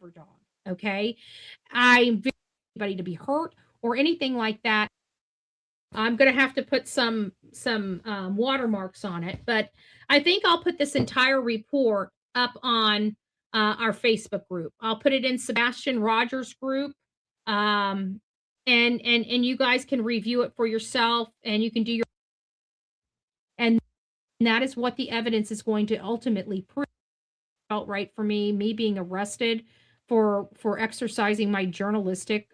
Or dog. Okay. I'm very anybody to be hurt or anything like that. I'm gonna have to put some watermarks on it, but I think I'll put this entire report up on our Facebook group. I'll put it in Sebastian Rogers group, um, and you guys can review it for yourself, and you can do your and that is what the evidence is going to ultimately prove. Felt right for me being arrested for exercising my journalistic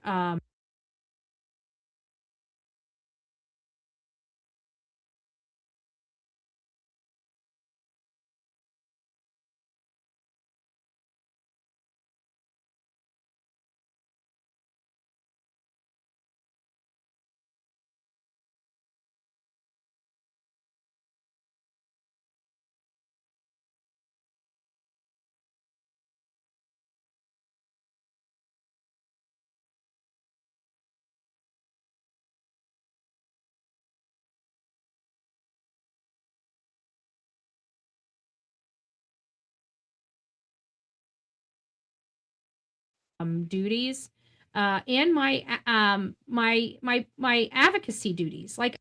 duties and my advocacy duties. Like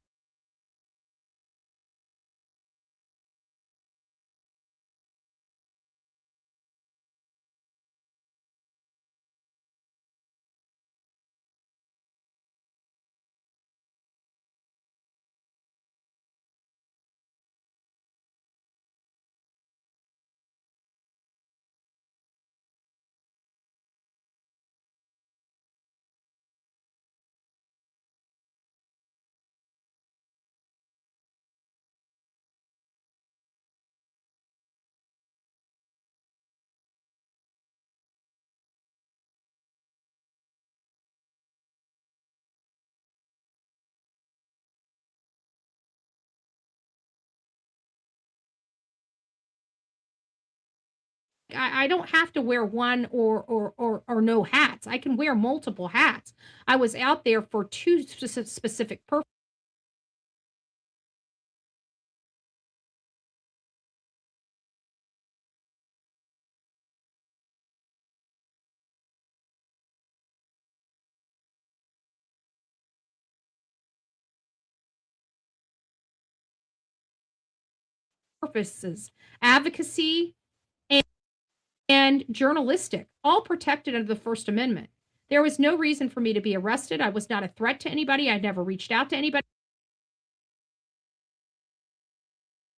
I don't have to wear one or no hats. I can wear multiple hats. I was out there for two specific purposes: advocacy and journalistic, all protected under the First Amendment. There was no reason for me to be arrested. I was not a threat to anybody. I never reached out to anybody.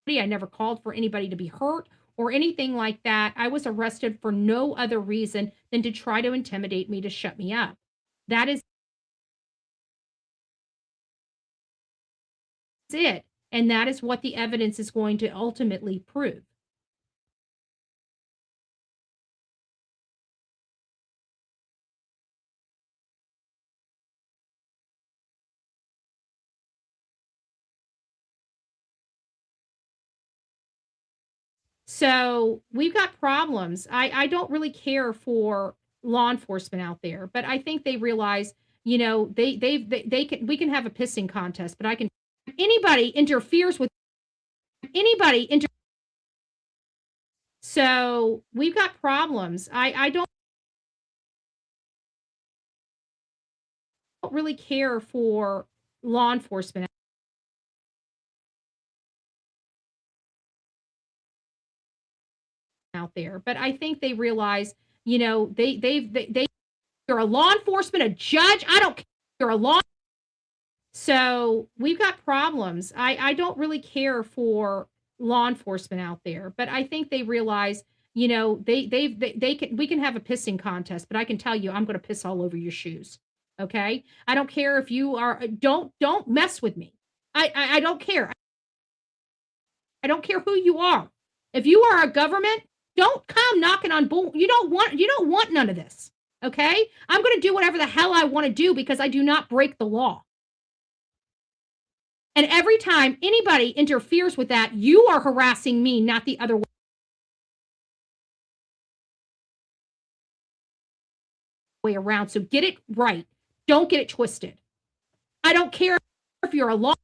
I never called for anybody to be hurt or anything like that. I was arrested for no other reason than to try to intimidate me to shut me up. That is it. And that is what the evidence is going to ultimately prove. So we've got problems. I don't really care for law enforcement out there, but I think they realize, they can we can have a pissing contest, but I can anybody interferes with anybody inter so we've got problems. I don't really care for law enforcement out there, but I think they realize, you're a law enforcement, a judge. I don't care. You're a law. So we've got problems. I don't really care for law enforcement out there, but I think they realize, they can we can have a pissing contest, but I can tell you I'm going to piss all over your shoes. Okay? I don't care if you are don't mess with me. I don't care. I don't care who you are. If you are a government, don't come knocking on bull. You don't want none of this. Okay? I'm going to do whatever the hell I want to do because I do not break the law. And every time anybody interferes with that, you are harassing me, not the other way around. So get it right. Don't get it twisted. I don't care if you're a law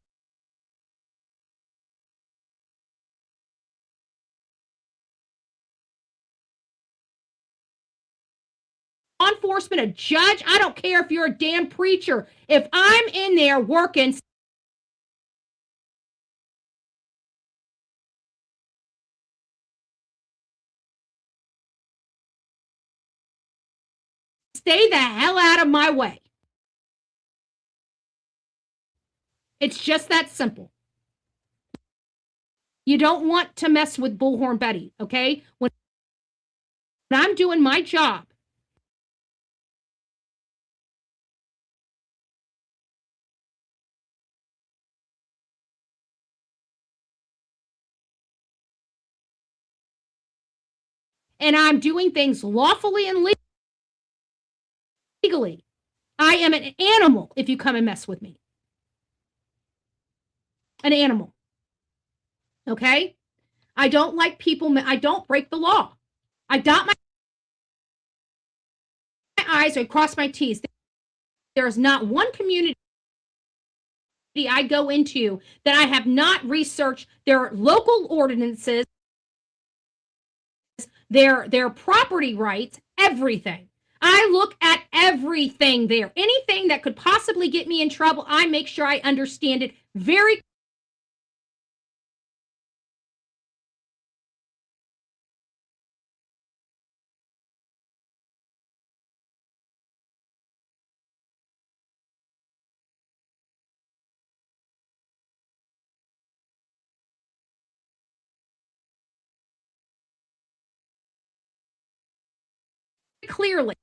enforcement, a judge, I don't care if you're a damn preacher. If I'm in there working, stay the hell out of my way. It's just that simple. You don't want to mess with Bullhorn Betty, okay? When I'm doing my job, and I'm doing things lawfully and legally, I am an animal if you come and mess with me. An animal. Okay? I don't like people, I don't break the law. I dot my I's, I cross my T's. There's not one community I go into that I have not researched their local ordinances, their property rights, everything. I look at everything there. Anything that could possibly get me in trouble, I make sure I understand it very clearly.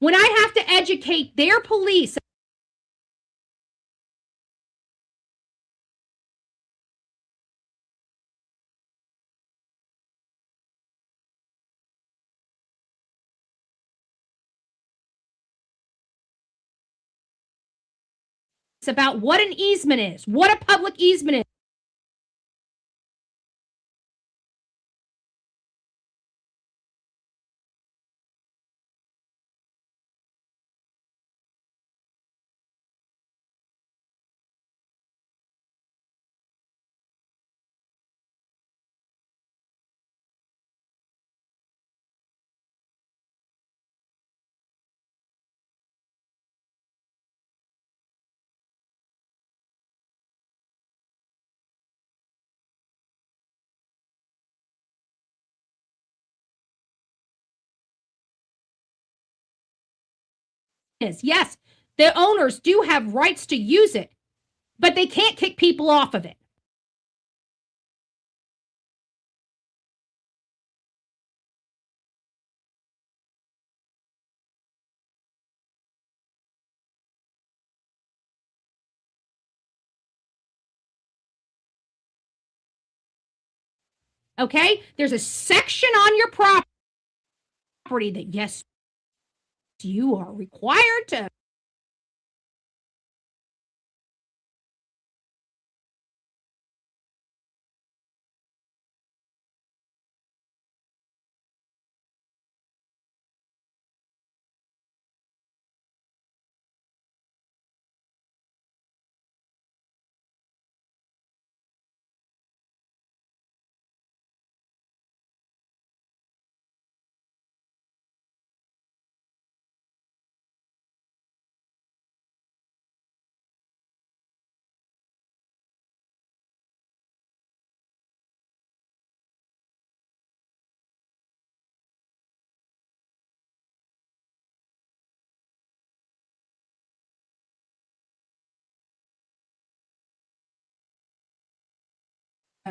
When I have to educate their police about what an easement is, what a public easement is. Yes, the owners do have rights to use it, but they can't kick people off of it. Okay? There's a section on your property that, yes, you are required to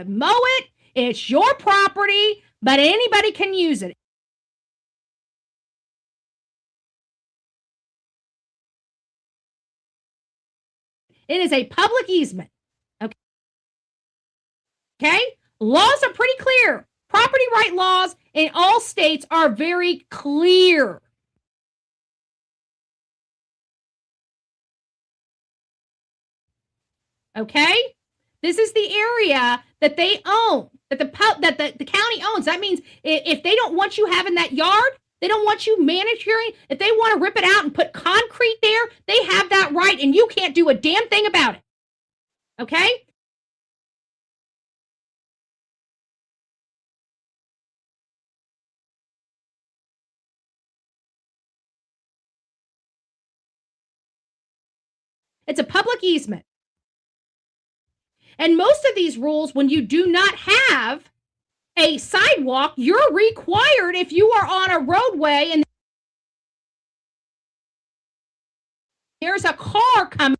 mow it. It's your property, but anybody can use it. It is a public easement. Okay. Okay? Laws are pretty clear. Property right laws in all states are very clear. Okay? This is the area that they own, that the county owns. That means if they don't want you having that yard, they don't want you manicuring. If they want to rip it out and put concrete there, they have that right, and you can't do a damn thing about it. Okay? It's a public easement. And most of these rules, when you do not have a sidewalk, you're required if you are on a roadway and there's a car coming.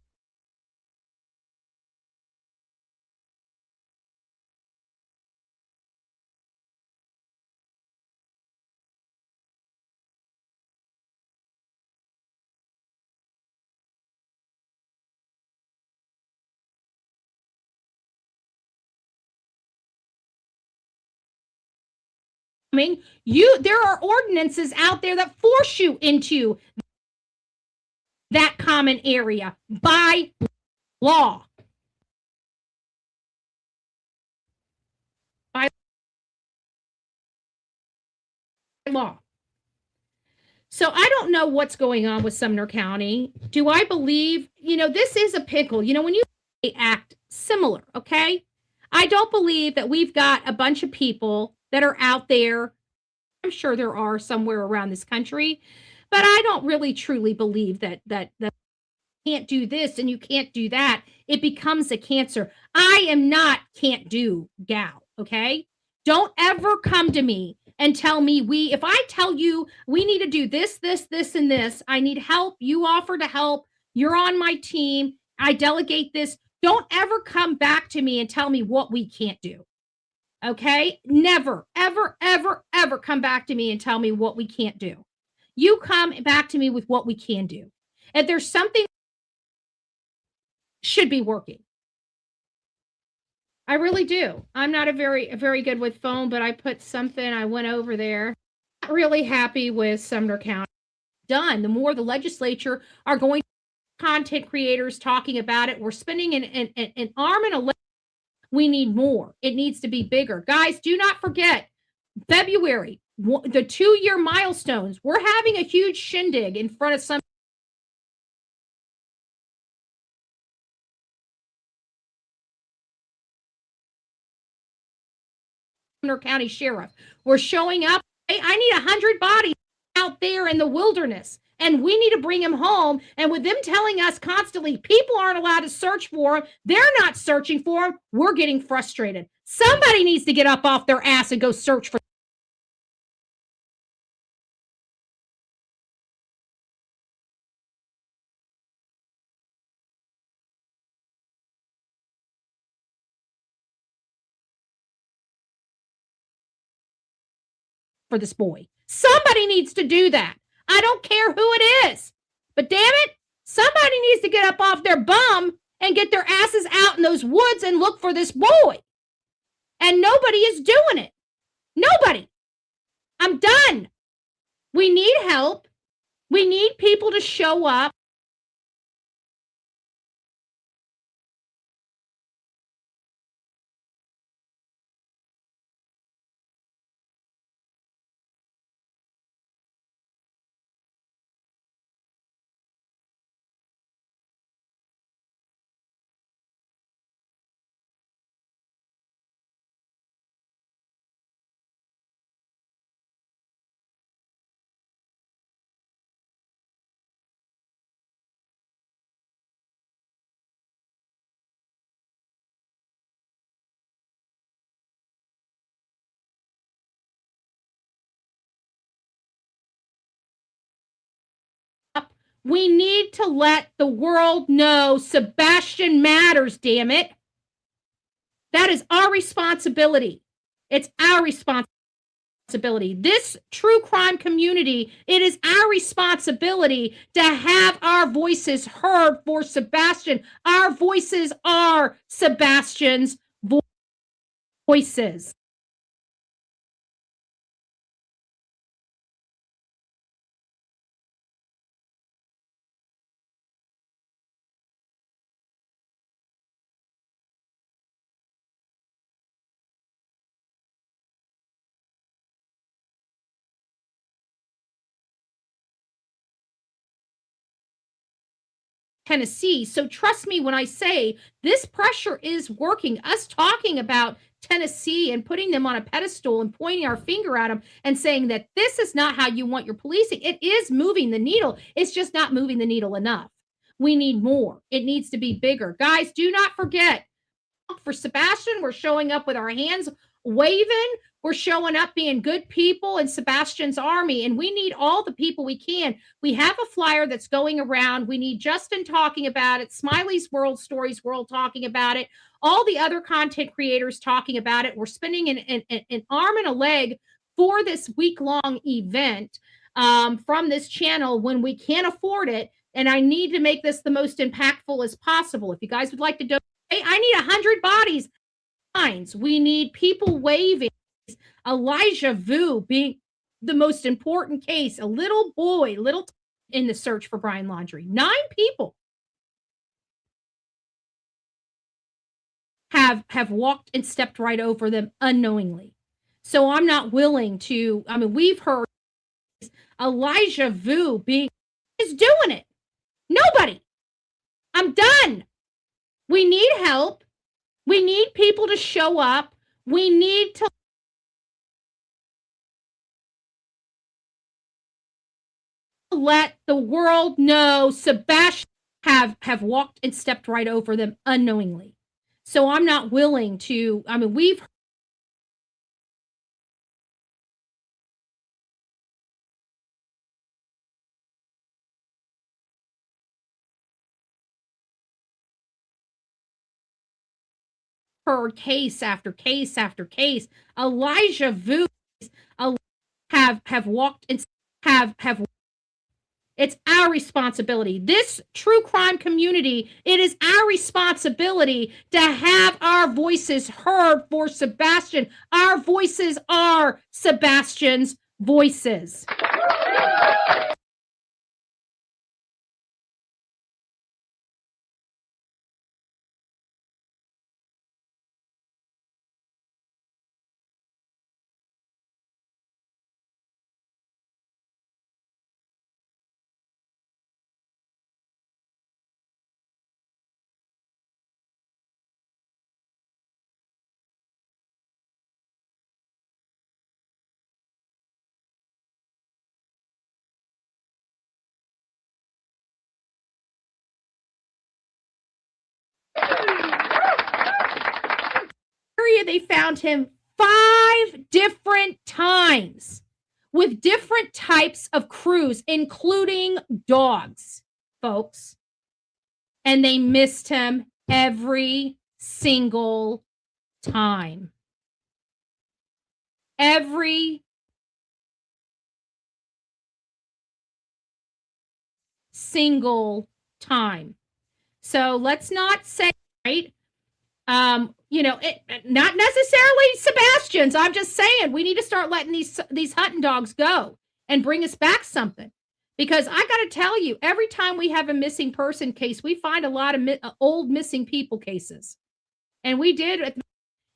There are ordinances out there that force you into that common area by law. By law. So I don't know what's going on with Sumner County. Do I believe, this is a pickle. When you act similar, okay? I don't believe that we've got a bunch of people that are out there. I'm sure there are somewhere around this country, but I don't really truly believe that you can't do this and you can't do that. It becomes a cancer. I am not can't do gal, okay? Don't ever come to me and tell me if I tell you we need to do this, and this, I need help, you offer to help, you're on my team, I delegate this. Don't ever come back to me and tell me what we can't do. Okay? Never, ever, ever, ever come back to me and tell me what we can't do. You come back to me with what we can do. If there's something should be working. I really do. I'm not very good with phone, but I put something, I went over there. Not really happy with Sumner County. Done. The more the legislature are going to content creators talking about it, we're spending an arm and a leg. We need more. It needs to be bigger. Guys, do not forget February, the 2-year milestones. We're having a huge shindig in front of some Sumner County Sheriff. We're showing up. Hey, I need 100 bodies out there in the wilderness, and we need to bring them home. And with them telling us constantly people aren't allowed to search for them, they're not searching for them, we're getting frustrated. Somebody needs to get up off their ass and go search for this boy. Somebody needs to do that. I don't care who it is. But damn it, somebody needs to get up off their bum and get their asses out in those woods and look for this boy. And nobody is doing it. Nobody. I'm done. We need help. We need people to show up. We need to let the world know Sebastian matters, damn it. That is our responsibility. It's our responsibility. This true crime community, it is our responsibility to have our voices heard for Sebastian. Our voices are Sebastian's voices. Tennessee. So trust me when I say this pressure is working. Us talking about Tennessee and putting them on a pedestal and pointing our finger at them and saying that this is not how you want your policing. It is moving the needle. It's just not moving the needle enough. We need more. It needs to be bigger. Guys, do not forget for Sebastian, we're showing up with our hands waving. We're showing up being good people in Sebastian's army, and we need all the people we can. We have a flyer that's going around. We need Justin talking about it, Smiley's World Stories World talking about it, all the other content creators talking about it. We're spending an arm and a leg for this week long event from this channel when we can't afford it. And I need to make this the most impactful as possible. If you guys would like to donate, I need 100 bodies. We need people waving. Elijah Vu being the most important case. A little boy, in the search for Brian Laundrie. 9 people have walked and stepped right over them unknowingly. So I'm not willing to. I mean, we've heard Elijah Vu is doing it. Nobody. I'm done. We need help. We need people to show up. We need to let the world know Sebastian have walked and stepped right over them unknowingly. So I'm not willing to. I mean, we've heard case after case after case. Elijah Vu have walked and have it's our responsibility. This true crime community, it is our responsibility to have our voices heard for Sebastian. Our voices are Sebastian's voices. They found him 5 different times with different types of crews, including dogs, folks. And they missed him every single time. Every single time. So let's not say, right? Not necessarily Sebastian's. I'm just saying we need to start letting these hunting dogs go and bring us back something. Because I got to tell you, every time we have a missing person case, we find a lot of old missing people cases, and we did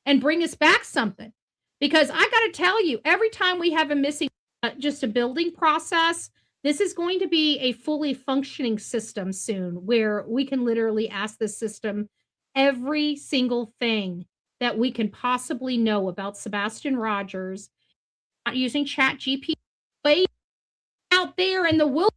and bring us back something. Because I got to tell you, every time we have a missing, just a building process, this is going to be a fully functioning system soon, where we can literally ask the system every single thing that we can possibly know about Sebastian Rogers, not using Chat GPT, way out there in the wilderness.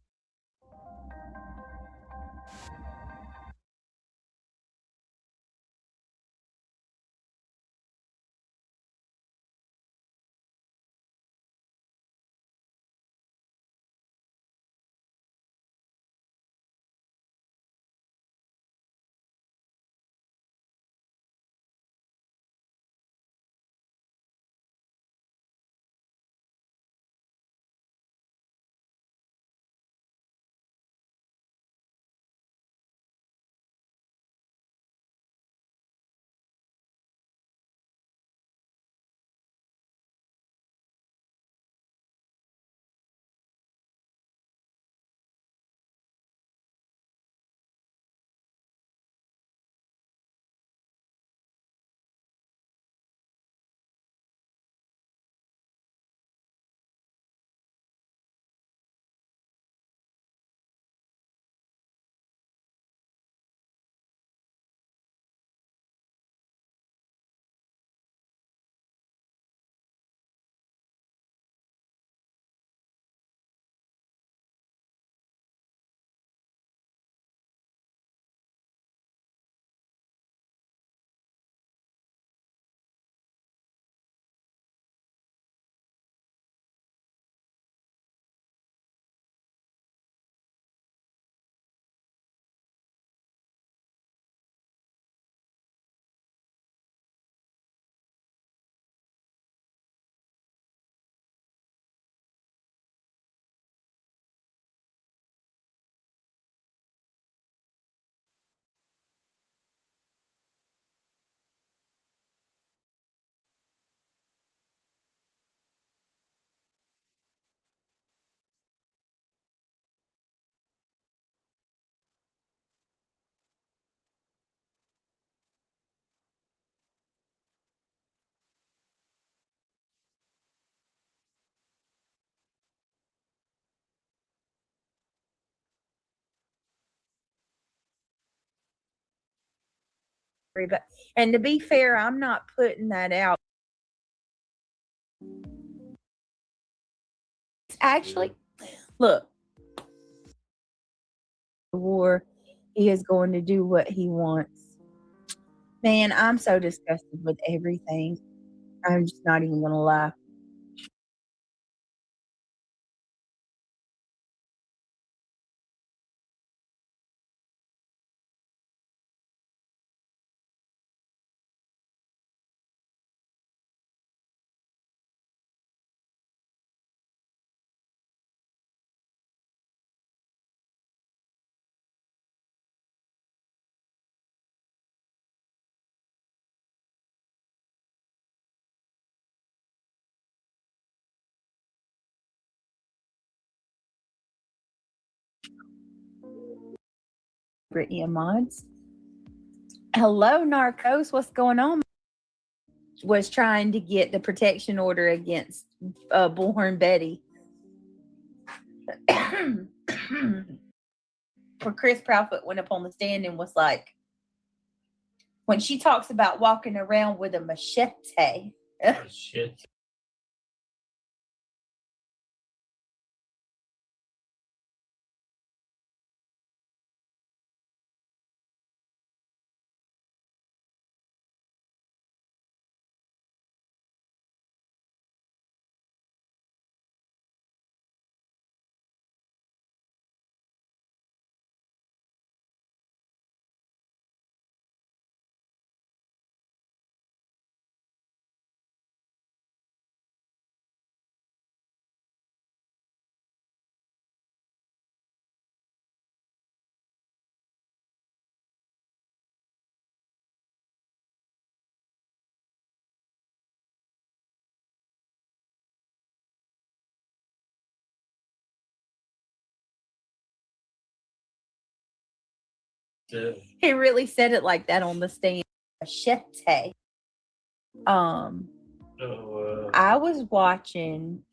But and to be fair, I'm not putting that out. Actually, look, the war, he is going to do what he wants. Man, I'm so disgusted with everything. I'm just not even gonna lie. Brittany and Mods. Hello, Narcos. What's going on? Was trying to get the protection order against Bullhorn Betty. Where Chris Proudfoot went up on the stand and was like, when she talks about walking around with a machete. Oh, shit. He really said it like that on the stand. Machete. I was watching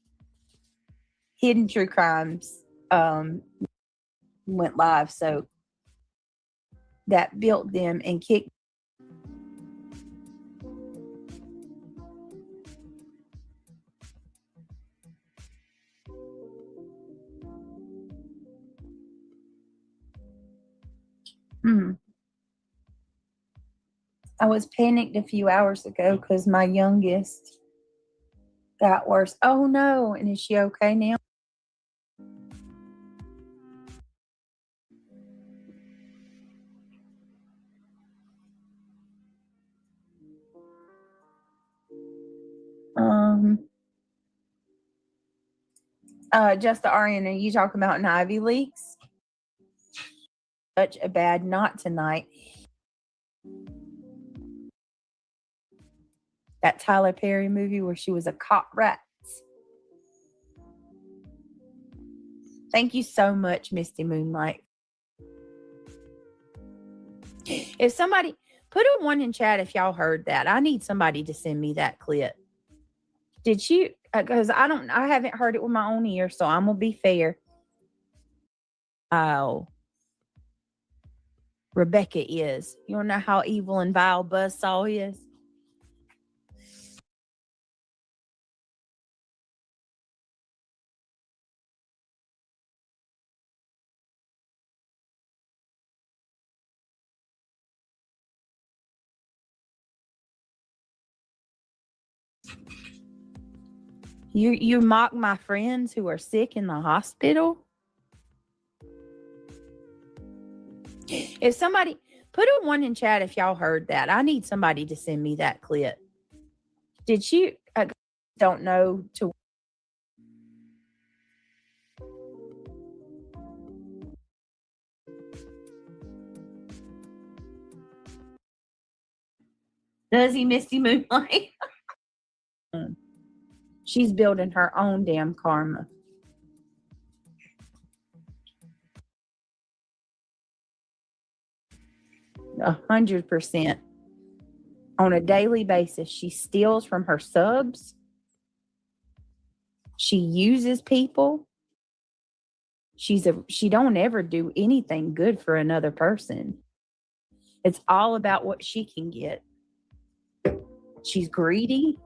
Hidden True Crimes went live, so that built them and kicked. I was panicked a few hours ago because my youngest got worse. Oh no! And is she okay now? Just the Arian, are you talking about an Ivy Leaks? Such a bad knot tonight. That Tyler Perry movie where she was a cop rat. Thank you so much, Misty Moonlight. If somebody put a one in chat if y'all heard that. I need somebody to send me that clip. Did you? Because I haven't heard it with my own ear, so I'm gonna be fair. Oh, Rebecca is. You don't know how evil and vile Buzzsaw is. You mock my friends who are sick in the hospital? If somebody put a one in chat if y'all heard that. I need somebody to send me that clip. Did you? I don't know to. Does he, Misty Moonlight? She's building her own damn karma. A 100%. On a daily basis, she steals from her subs. She uses people. She don't ever do anything good for another person. It's all about what she can get. She's greedy.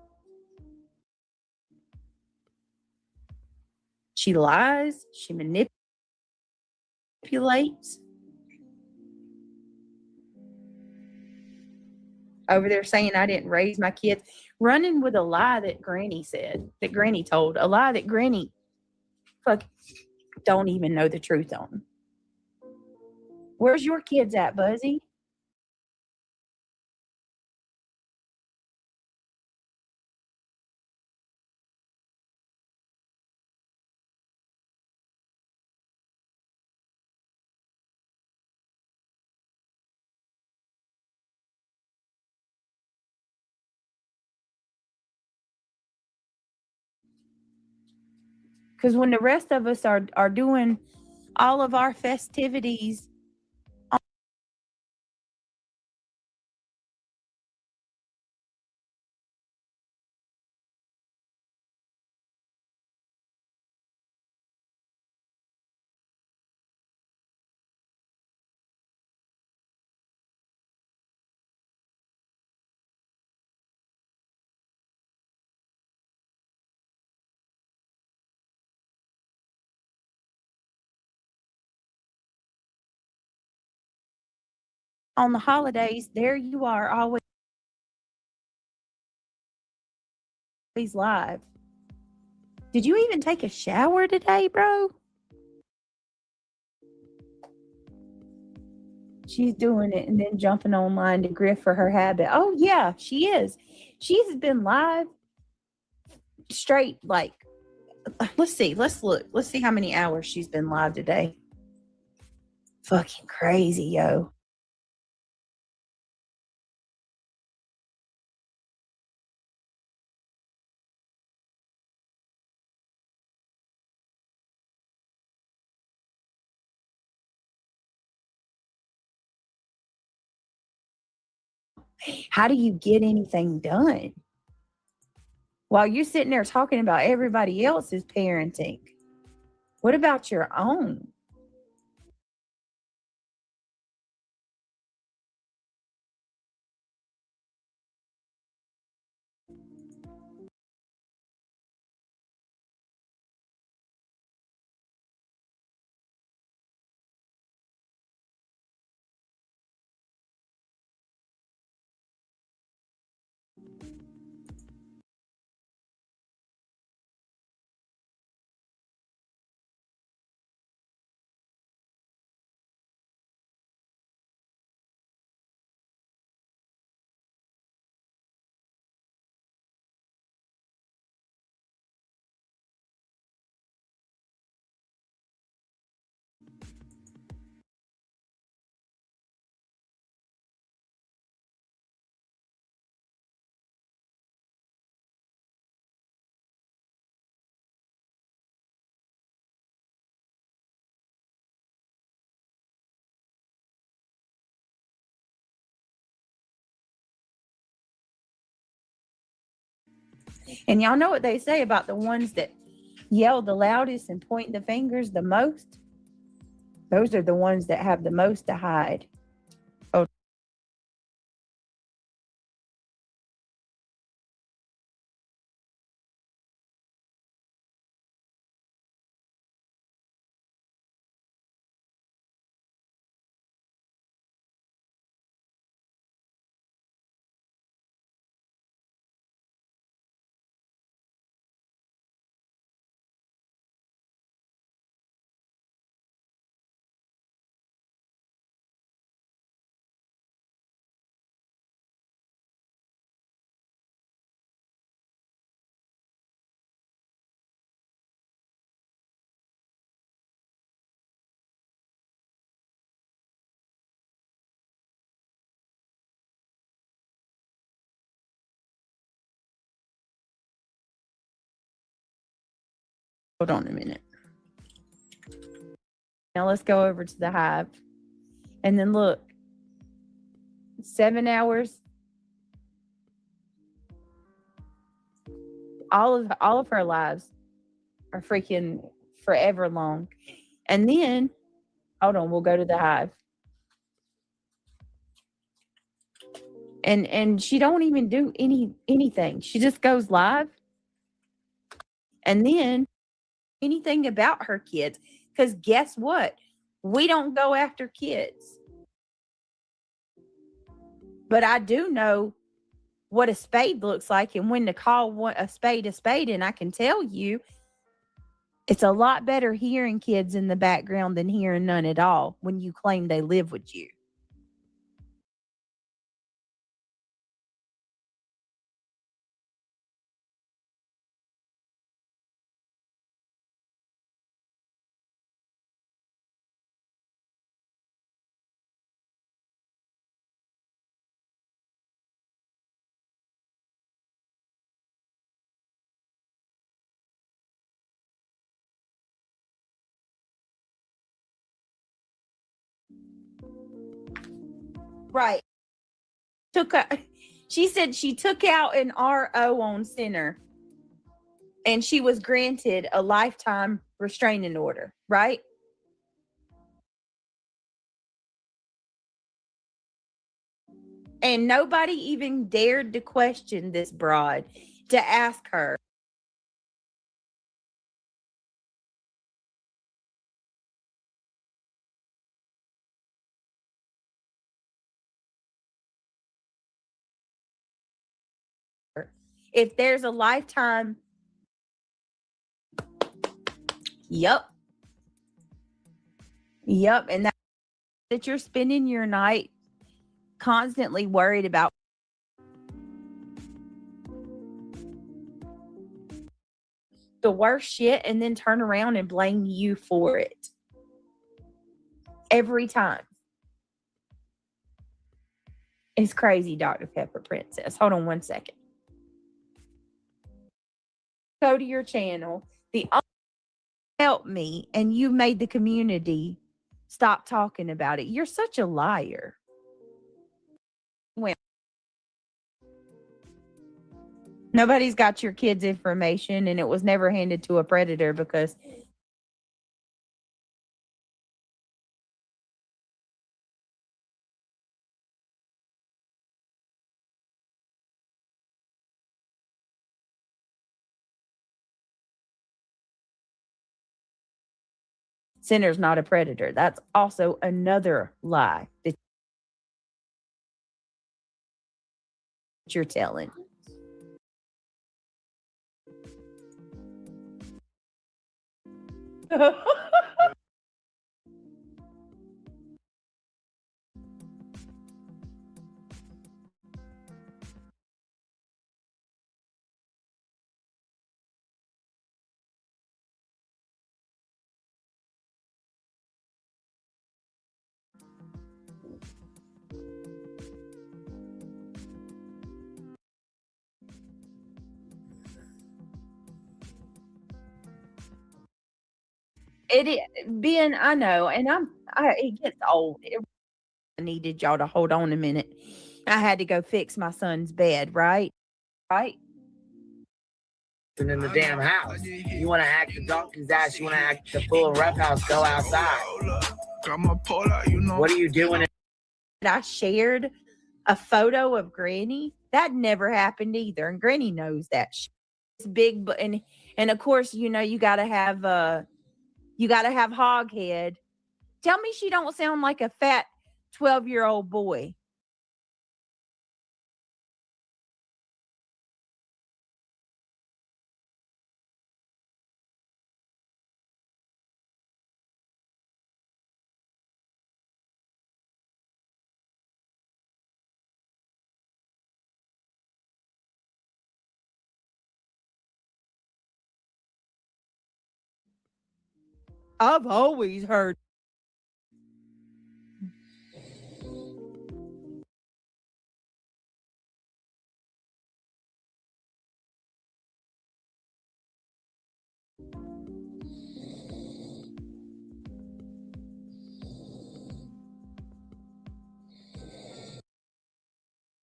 She lies. She manipulates. Over there saying I didn't raise my kids, running with a lie that Granny said, that Granny told, a lie that Granny fuck don't even know the truth on. Where's your kids at, Buzzy? Because when the rest of us are doing all of our festivities on the holidays, there you are always live. Did you even take a shower today, bro? She's doing it and then jumping online to griff for her habit. Oh yeah, she is. She's been live straight like let's see, let's look. Let's see how many hours she's been live today. Fucking crazy, yo. How do you get anything done while you're sitting there talking about everybody else's parenting? What about your own? And y'all know what they say about the ones that yell the loudest and point the fingers the most? Those are the ones that have the most to hide. Oh, hold on a minute. Now let's go over to the hive. And then look, 7 hours. All of her lives are freaking forever long. And then, hold on, we'll go to the hive. and she don't even do anything. She just goes live, and then anything about her kids, because guess what? We don't go after kids. But I do know what a spade looks like and when to call a spade, and I can tell you it's a lot better hearing kids in the background than hearing none at all when you claim they live with you. Right. She said she took out an RO on Center and she was granted a lifetime restraining order, right? And nobody even dared to question this broad, to ask her. If there's a lifetime. Yep. And that you're spending your night constantly worried about the worst shit and then turn around and blame you for it every time. It's crazy, Dr. Pepper Princess. Hold on one second. Go to your channel. The only help me, and you made the community stop talking about it. You're such a liar. Well, nobody's got your kids' information, and it was never handed to a predator because Center's not a predator. That's also another lie that you're telling. It is, Ben, I know, and it gets old. I needed y'all to hold on a minute. I had to go fix my son's bed, right? Right? In the damn house. You want to act the donkey's ass, you want to act the full rough house, go outside. What are you doing? I shared a photo of Granny. That never happened either, and Granny knows that. It's big, and of course, you gotta have Hoghead. Tell me she don't sound like a fat 12-year-old boy. I've always heard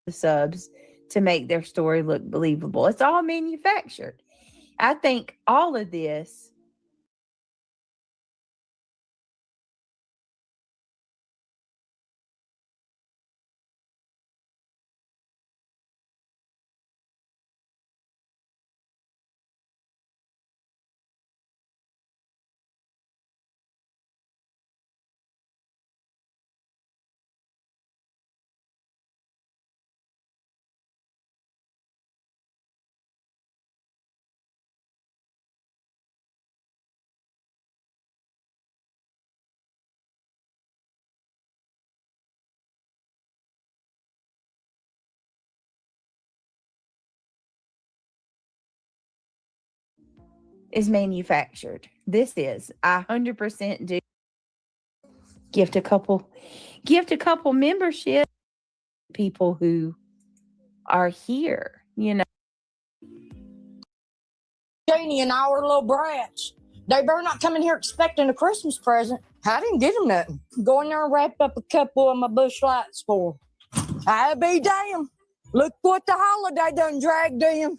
the subs to make their story look believable. It's all manufactured. I think all of this is manufactured. This is. I 100% do. Gift a couple membership people who are here, you know. Janie and our little brats. They better not come in here expecting a Christmas present. I didn't get them nothing. Go in there and wrap up a couple of my bush lights for them. I be damned. Look what the holiday done dragged in.